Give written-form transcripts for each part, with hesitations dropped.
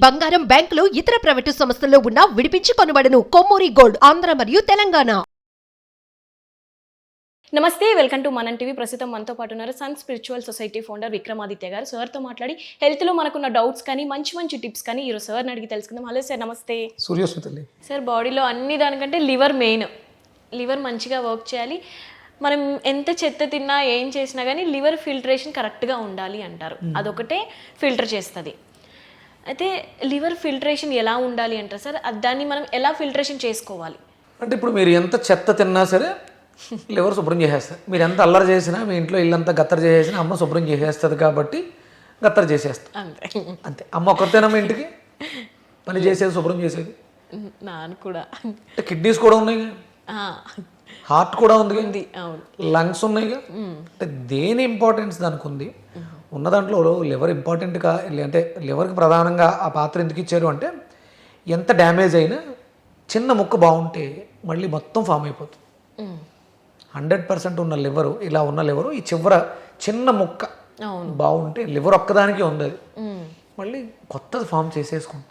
బంగారం, బ్యాంకులు, ఇతర ప్రైవేటు సంస్థల్లో ఉన్న విడిపించి కొనబడును. కొమ్మూరి గోల్డ్, ఆంధ్ర మరియు తెలంగాణ. నమస్తే, వెల్కమ్ టు మనం టీవీ. ప్రస్తుతం మనతో పాటు ఉన్నారు sun spiritual society founder Vikramaditya garu. సార్తో మాట్లాడి హెల్త్లో మనకున్న డౌట్స్ కానీ మంచి మంచి టిప్స్ కానీ ఈరోజు సార్ని అడిగి తెలుసుకుందాం. హలో సార్, నమస్తే. సూర్యోస్మితల్లి సార్, బాడీలో అన్ని దానికంటే లివర్ మెయిన్. లివర్ మంచిగా వర్క్ చేయాలి. మనం ఎంత చెత్త తిన్నా ఏం చేసినా కానీ లివర్ ఫిల్టరేషన్ కరెక్ట్గా ఉండాలి అంటారు. అదొకటే ఫిల్టర్ చేస్తుంది. అయితే లివర్ ఫిల్టరేషన్ ఎలా ఉండాలి అంటారు సార్? దాన్ని మనం ఎలా ఫిల్టరేషన్ చేసుకోవాలి? అంటే ఇప్పుడు మీరు ఎంత చెత్త తిన్నా సరే లివర్ శుభ్రం చేసేస్తారు. మీరు ఎంత అల్లరి చేసినా మీ ఇంట్లో ఇల్లంతా గత్తర చేసేసినా అమ్మ శుభ్రం చేసేస్తుంది కాబట్టి గత్తర చేసేస్తారు. అంతే అంతే. అమ్మ ఒకరితేనమ్మ ఇంటికి పని చేసేది, శుభ్రం చేసేది. నాన్న కూడా. అంటే కిడ్నీస్ కూడా ఉన్నాయి, హార్ట్ కూడా ఉంది, లంగ్స్ ఉన్నాయిగా. అంటే దేని ఇంపార్టెన్స్ దానికి ఉంది. ఉన్న దాంట్లో లివర్ ఇంపార్టెంట్గా అంటే లివర్కి ప్రధానంగా ఆ పాత్ర ఎందుకు ఇచ్చారు అంటే ఎంత డ్యామేజ్ అయినా చిన్న ముక్క బాగుంటే మళ్ళీ మొత్తం ఫామ్ అయిపోతుంది. 100% ఉన్న లివరు, ఇలా ఉన్న లివరు ఈ చివర చిన్న ముక్క బాగుంటే లివర్ ఒక్కదానికి ఉంది, అది మళ్ళీ కొత్తది ఫామ్ చేసేసుకుంటుంది.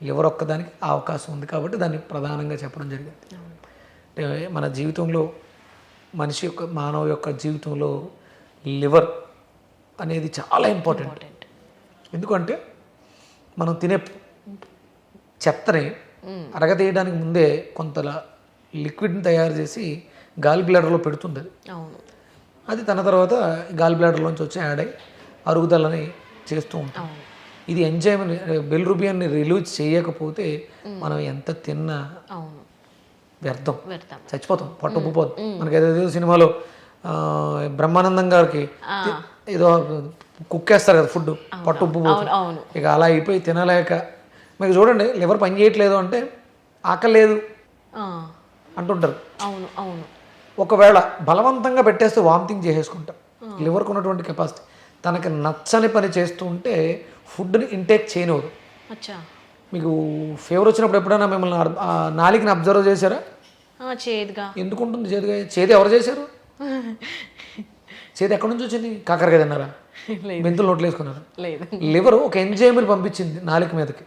లివర్ ఒక్కదానికి అవకాశం ఉంది కాబట్టి దాన్ని ప్రధానంగా చెప్పడం జరిగింది. అంటే మన జీవితంలో మనిషి యొక్క మానవ యొక్క జీవితంలో లివర్ అనేది చాలా ఇంపార్టెంట్. ఎందుకంటే మనం తినే చెత్తని అరగతీయడానికి ముందే కొంత లిక్విడ్ని తయారు చేసి గాలి బ్లాడర్లో పెడుతుంది. అది తన తర్వాత గాలి బ్లాడర్లోంచి వచ్చి యాడ్ అయ్యి అరుగుదలని చేస్తూ ఉంటాం. ఇది ఎంజైమ్ని బిలిరూబిన్ని రిలీజ్ చేయకపోతే మనం ఎంత తిన్నా వ్యర్థం, చచ్చిపోతాం, పొట్ట ఉబ్బిపోతుంది. మనకి ఏదో సినిమాలో బ్రహ్మానందం గారికి ఏదో కుక్కేస్తారు కదా ఫుడ్, పొట్ట ఉబ్బిపోతుంది. ఇక అలా అయిపోయి తినలేక మీకు చూడండి లివర్ పని చేయట్లేదు అంటే ఆకలేదు అంటుంటారు. ఒకవేళ బలవంతంగా పెట్టేస్తే వామిటింగ్ చేసేసుకుంటాం. లివర్కి ఉన్నటువంటి కెపాసిటీ తనకి నచ్చని పని చేస్తూ ఉంటే ఫుడ్ని ఇంటేక్ చేయనివ్వదు. మీకు ఫీవర్ వచ్చినప్పుడు ఎప్పుడైనా మిమ్మల్ని నాలుకని అబ్జర్వ్ చేశారా? చేదుగా ఎందుకు ఉంటుంది? చేదుగా. చేదు ఎవరు చేశారు? చేదు ఎక్కడి నుంచి వచ్చింది? కాకరకాయ తిన్నారా? మెంతులు నోట్లు వేసుకున్నారా? లివర్ ఒక ఎంజైమ్ని పంపించింది నాలుక మీదకి,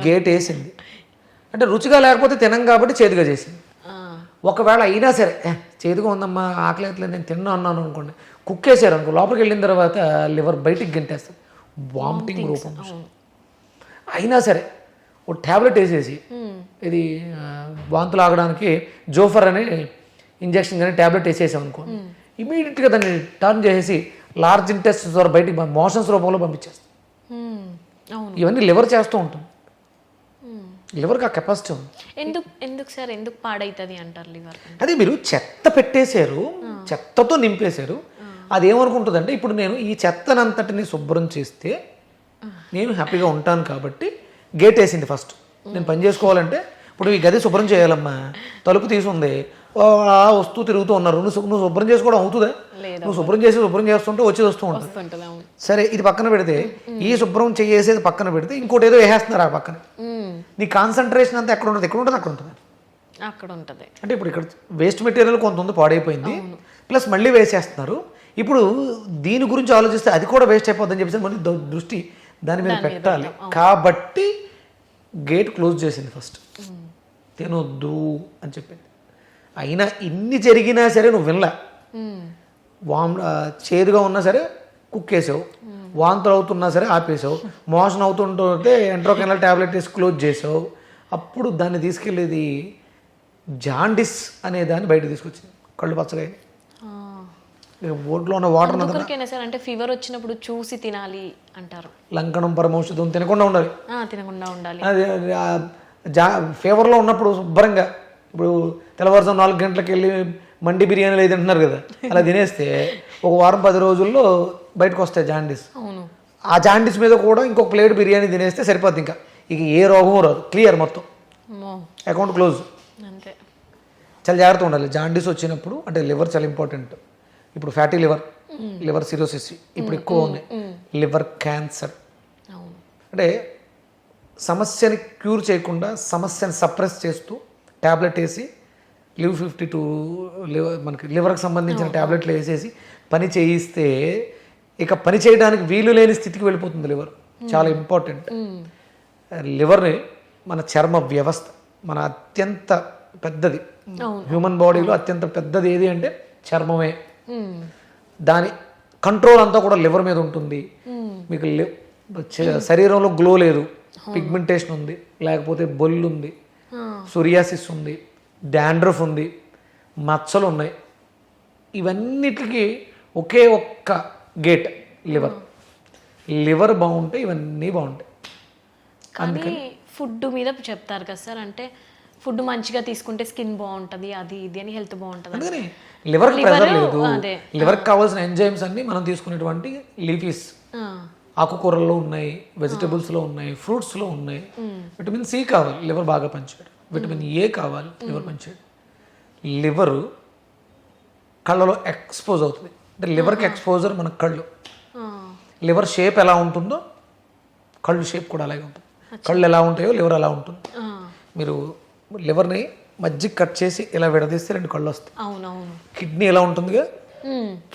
గేట్ వేసింది. అంటే రుచిగా లేకపోతే తినం కాబట్టి చేదుగా చేసింది. ఒకవేళ అయినా సరే చేదుగా ఉందమ్మా, ఆకలి అవుతలేదు, నేను తిన్నా అన్నాను అనుకోండి, కుక్కేసారు అనుకో, లోపలికి వెళ్ళిన తర్వాత లివర్ బయటికి గంటేస్తుంది, వామిటింగ్ రూపం. అయినా సరే ఒక ట్యాబ్లెట్ వేసేసి ఇది వాంతులు ఆగడానికి జోఫర్ అనే ఇంజక్షన్ కానీ ట్యాబ్లెట్ వేసేసాం అనుకో, ఇమీడియట్గా దాన్ని టర్న్ చేసేసి లార్జ్ ఇంటెస్టైన్స్ ద్వారా బయటికి మోషన్స్ రూపంలో పంపించేస్తాం. ఇవన్నీ లివర్ చేస్తూ ఉంటుంది. లివర్కి ఆ కెపాసిటీ ఉంది. ఎందుకు సార్, ఎందుకు పాడవుతుంది అంటారు లివర్? అది మీరు చెత్త పెట్టేశారు, చెత్తతో నింపేశారు. అది ఏమనుకుంటుందంటే ఇప్పుడు నేను ఈ చెత్తనంతటిని శుభ్రం చేస్తే నేను హ్యాపీగా ఉంటాను కాబట్టి గేట్ వేసింది. ఫస్ట్ నేను పని చేసుకోవాలంటే ఇప్పుడు ఈ గది శుభ్రం చేయాలమ్మా, తలుపు తీసుంది, వస్తూ తిరుగుతూ ఉన్నారు, నువ్వు శుభ్రం చేసుకోవడం అవుతుందా? నువ్వు శుభ్రం చేస్తుంటే వచ్చి వస్తూ ఉంటుంది. సరే, ఇది పక్కన పెడితే ఈ శుభ్రం చేసేది పక్కన పెడితే ఇంకోటి ఏదో వేసేస్తున్నారు ఆ పక్కన. నీ కాన్సన్ట్రేషన్ అంతా ఎక్కడ ఉంటుంది? ఎక్కడ ఉంటుంది? అక్కడ ఉంటుంది. అంటే ఇప్పుడు ఇక్కడ వేస్ట్ మెటీరియల్ కొంత ఉంది, పాడైపోయింది, ప్లస్ మళ్ళీ వేసేస్తున్నారు. ఇప్పుడు దీని గురించి ఆలోచిస్తే అది కూడా వేస్ట్ అయిపోద్దని చెప్పేసి మళ్ళీ దృష్టి దాని మీద పెట్టాలి. కాబట్టి గేట్ క్లోజ్ చేసింది ఫస్ట్, తినొద్దు అని చెప్పింది. అయినా ఇన్ని జరిగినా సరే నువ్వు వినలా. చేదుగా ఉన్నా సరే కుక్కేసావు, వాంతులు అవుతున్నా సరే ఆపేసావు, మోషన్ అవుతుంటే ఎంట్రోకెనల్ ట్యాబ్లెట్ వేసి క్లోజ్ చేసావు. అప్పుడు దాన్ని తీసుకెళ్ళేది జాండిస్ అనే దాన్ని బయట తీసుకొచ్చింది. కళ్ళు పచ్చగా బోట్లో ఉన్న వాటర్ అంటే ఫీవర్ వచ్చినప్పుడు చూసి తినాలి అంటారు. లంకణం పరమౌషధం తినకుండా ఉండాలి. అది ఫీవర్లో ఉన్నప్పుడు శుభ్రంగా, ఇప్పుడు తెల్లవారుజాము 4 గంటలకు వెళ్ళి మండి బిర్యానీలు అయితే తింటున్నారు కదా, అలా తినేస్తే ఒక వారం 10 రోజుల్లో బయటకు వస్తాయి జాండీస్. ఆ జాండీస్ మీద కూడా ఇంకొక ప్లేట్ బిర్యానీ తినేస్తే సరిపోద్ది, ఇంకా ఇక ఏ రోగం రాదు, క్లియర్, మొత్తం అకౌంట్ క్లోజ్. చాలా జాగ్రత్తగా ఉండాలి జాండీస్ వచ్చినప్పుడు. అంటే లివర్ చాలా ఇంపార్టెంట్. ఇప్పుడు ఫ్యాటీ లివర్, లివర్ సిరోసిస్ ఇప్పుడు ఎక్కువ ఉన్నాయి, లివర్ క్యాన్సర్. అంటే సమస్యని క్యూర్ చేయకుండా సమస్యని సప్రెస్ చేస్తూ ట్యాబ్లెట్ వేసి లివ్ 52 మనకి లివర్కి సంబంధించిన ట్యాబ్లెట్లు వేసేసి పని చేయిస్తే ఇక పని చేయడానికి వీలు లేని స్థితికి వెళ్ళిపోతుంది లివర్. చాలా ఇంపార్టెంట్. లివర్ని మన చర్మ వ్యవస్థ మన అత్యంత పెద్దది హ్యూమన్ బాడీలో అత్యంత పెద్దది ఏది అంటే చర్మమే. దాని కంట్రోల్ అంతా కూడా లివర్ మీద ఉంటుంది. మీకు శరీరంలో గ్లో లేదు, పిగ్మెంటేషన్ ఉంది, లేకపోతే బొల్లు ఉంది, సోరియాసిస్ ఉంది, డాండ్రఫ్ ఉంది, మచ్చలు ఉన్నాయి. ఇవన్నిటికి ఒకే ఒక్క గేట్ లివర్. లివర్ బాగుంటే ఇవన్నీ బాగుంటాయి. కానీ ఫుడ్ మీద చెప్తారు కదా సార్, అంటే ఫుడ్ మంచిగా తీసుకుంటే స్కిన్ బాగుంటుంది, అది ఇది అని హెల్త్ బాగుంటుంది. అందుకని లివర్కి ప్రెజర్ లేదు. లివర్కి కావాల్సిన ఎంజైమ్స్ అన్ని మనం తీసుకునేటువంటి లీఫీస్ ఆకుకూరల్లో ఉన్నాయి, వెజిటబుల్స్లో ఉన్నాయి, ఫ్రూట్స్లో ఉన్నాయి. విటమిన్ సి కావాలి లివర్ బాగా పనిచేయడం, విటమిన్ ఏ కావాలి లివర్ పనిచేయడం. లివరు కళ్ళలో ఎక్స్పోజ్ అవుతుంది. అంటే లివర్కి ఎక్స్పోజర్ మన కళ్ళు. లివర్ షేప్ ఎలా ఉంటుందో కళ్ళు షేప్ కూడా అలాగే ఉంటుంది. కళ్ళు ఎలా ఉంటాయో లివర్ అలా ఉంటుంది. మీరు లివర్ని మధ్యకి కట్ చేసి ఇలా విడదీస్తే 2 కళ్ళు వస్తాయి. అవునవును. కిడ్నీ ఎలా ఉంటుందిగా,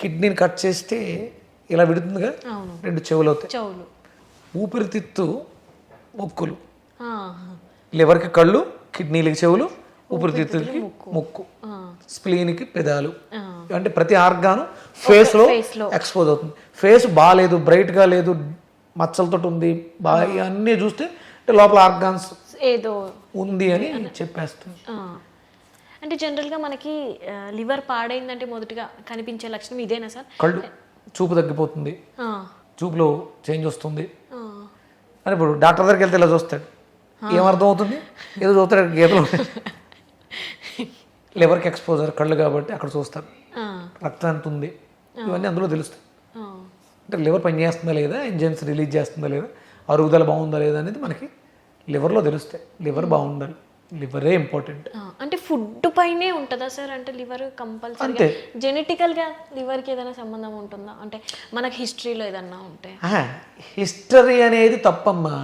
కిడ్నీని కట్ చేస్తే ఇలా విడుతుందిగా, 2 చెవులు అవుతాయి. చెవులు, ఊపిరితిత్తు, ముక్కులు. లివర్కి కళ్ళు, కిడ్నీలకి చెవులు, ఊపిరితిత్తులకి ముక్కు, స్ప్లీన్కి పెదాలు. అంటే ప్రతి ఆర్గాను ఫేస్లో ఎక్స్పోజ్ అవుతుంది. ఫేస్ బాగాలేదు, బ్రైట్గా లేదు, మచ్చలతో ఉంది, బాగా అన్నీ చూస్తే అంటే లోపల ఆర్గాన్స్ ఏదో ఉంది అని చెప్పేస్తుంది. అంటే జనరల్గా మనకి లివర్ పాడైందంటే మొదటిగా కనిపించే లక్షణం ఇదేనా సార్? కళ్ళు, చూపు తగ్గిపోతుంది, చూపులో చేంజ్ వస్తుంది అని. ఇప్పుడు డాక్టర్ దగ్గరికి వెళ్తే ఇలా చూస్తాడు, ఏమర్థం అవుతుంది? ఏదో చూస్తాడు గీతలు. లివర్కి ఎక్స్పోజర్ కళ్ళు కాబట్టి అక్కడ చూస్తారు, రక్తం ఎంత ఉంది ఇవన్నీ అందులో తెలుస్తాయి. అంటే లివర్ పని చేస్తుందా లేదా, ఎంజైమ్స్ రిలీజ్ చేస్తుందా లేదా, అరుగుదల బాగుందా లేదా అనేది మనకి లివర్లో తెలుస్తాయి. లివర్ బాగుండాలి, లివరే ఇంపార్టెంట్. అంటే ఫుడ్ పైనే ఉంటుందా సార్? అంటే లివర్ కంపల్సరీ జెనెటికల్గా లివర్కి ఏదైనా సంబంధం ఉంటుందా? అంటే మనకి హిస్టరీలో ఏదన్నా ఉంటే? హిస్టరీ అనేది తప్పమ్మా.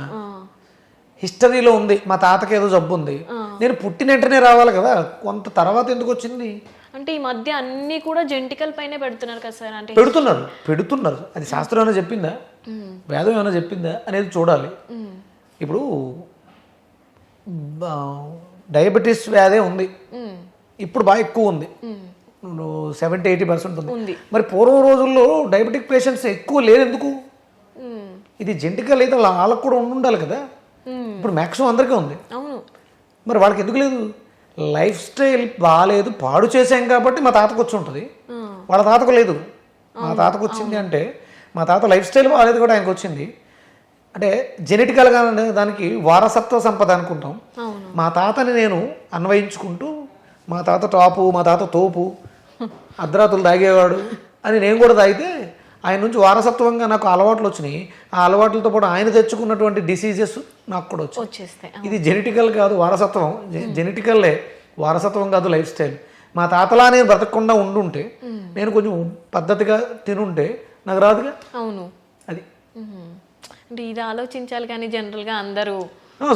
హిస్టరీలో ఉంది, మా తాతకి ఏదో జబ్బు ఉంది, నేను పుట్టిన వెంటనే రావాలి కదా, కొంత తర్వాత ఎందుకు వచ్చింది? అంటే ఈ మధ్య అన్ని కూడా జెనెటికల్ పైనే పెడుతున్నారు కదా సార్. అంటే పెడుతున్నారు. అది శాస్త్రం ఏమైనా చెప్పిందా, వేదం ఏమైనా చెప్పిందా అనేది చూడాలి. ఇప్పుడు డయాబెటీస్ వ్యాధే ఉంది, ఇప్పుడు బాగా ఎక్కువ ఉంది, 70-80% ఉంది. మరి పూర్వం రోజుల్లో డయాబెటిక్ పేషెంట్స్ ఎక్కువ లేరు ఎందుకు? ఇది జెనెటికల్ అయితే వాళ్ళకు కూడా ఉండాలి కదా. ఇప్పుడు మ్యాక్సిమం అందరికీ ఉంది. మరి వాళ్ళకి ఎందుకు లేదు? లైఫ్ స్టైల్ బాగాలేదు, పాడు చేసాం కాబట్టి మా తాతకు వచ్చి ఉంటుంది, వాళ్ళ తాతకు లేదు. మా తాతకు వచ్చింది అంటే మా తాత లైఫ్ స్టైల్ బాగాలేదు కూడా ఆయనకు వచ్చింది. అంటే జెనెటికల్గా దానికి వారసత్వ సంపద అనుకుంటాం. మా తాతని నేను అన్వయించుకుంటూ మా తాత టాపు, మా తాత తోపు, అర్ధరాత్రులు తాగేవాడు అని నేను కూడా తాగితే ఆయన నుంచి వారసత్వంగా నాకు అలవాట్లు వచ్చినాయి. ఆ అలవాట్లతో పాటు ఆయన తెచ్చుకున్నటువంటి డిసీజెస్ నాకు కూడా వచ్చేస్తాయి. ఇది జెనెటికల్ కాదు, వారసత్వం. జెనెటికల్లే, వారసత్వం కాదు లైఫ్ స్టైల్. మా తాతలా నేను బ్రతకకుండా ఉండుంటే, నేను కొంచెం పద్ధతిగా తినుంటే నాకు రాదుగా. అవును, అది అంటే ఇది ఆలోచించాలి. కానీ జనరల్గా అందరూ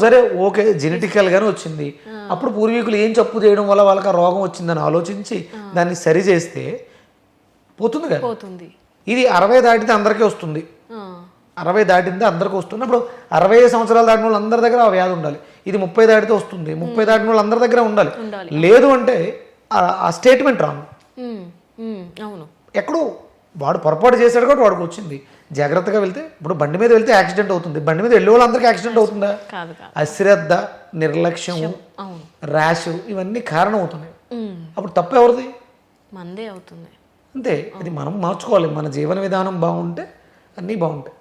సరే ఓకే జెనెటికల్గానే వచ్చింది, అప్పుడు పూర్వీకులు ఏం తప్పు చేయడం వల్ల వాళ్ళకి ఆ రోగం వచ్చిందని ఆలోచించి దాన్ని సరి చేస్తే పోతుంది కదా. పోతుంది. ఇది 60 దాటితే అందరికీ వస్తుంది, 60 దాటిందే అందరికీ వస్తుంది. అప్పుడు 60 సంవత్సరాలు దాటిన వాళ్ళు అందరి దగ్గర ఆ వ్యాధి ఉండాలి. ఇది 30 దాటితే వస్తుంది, 30 దాటిన వాళ్ళు అందరి దగ్గర ఉండాలి. లేదు అంటే ఆ స్టేట్మెంట్ రాను. అవును, ఎక్కడో వాడు పొరపాటు చేశాడు కాబట్టి వాడికి వచ్చింది. జాగ్రత్తగా వెళ్తే, ఇప్పుడు బండి మీద వెళ్తే యాక్సిడెంట్ అవుతుంది, బండి మీద వెళ్ళే వాళ్ళందరికీ యాక్సిడెంట్ అవుతుందా? అశ్రద్ధ, నిర్లక్ష్యం, ర్యాష్ ఇవన్నీ కారణం అవుతున్నాయి. అప్పుడు తప్పు ఎవరిది? మందే అవుతుంది. అంతే. ఇది మనం మార్చుకోవాలి. మన జీవన విధానం బాగుంటే అన్నీ బాగుంటాయి.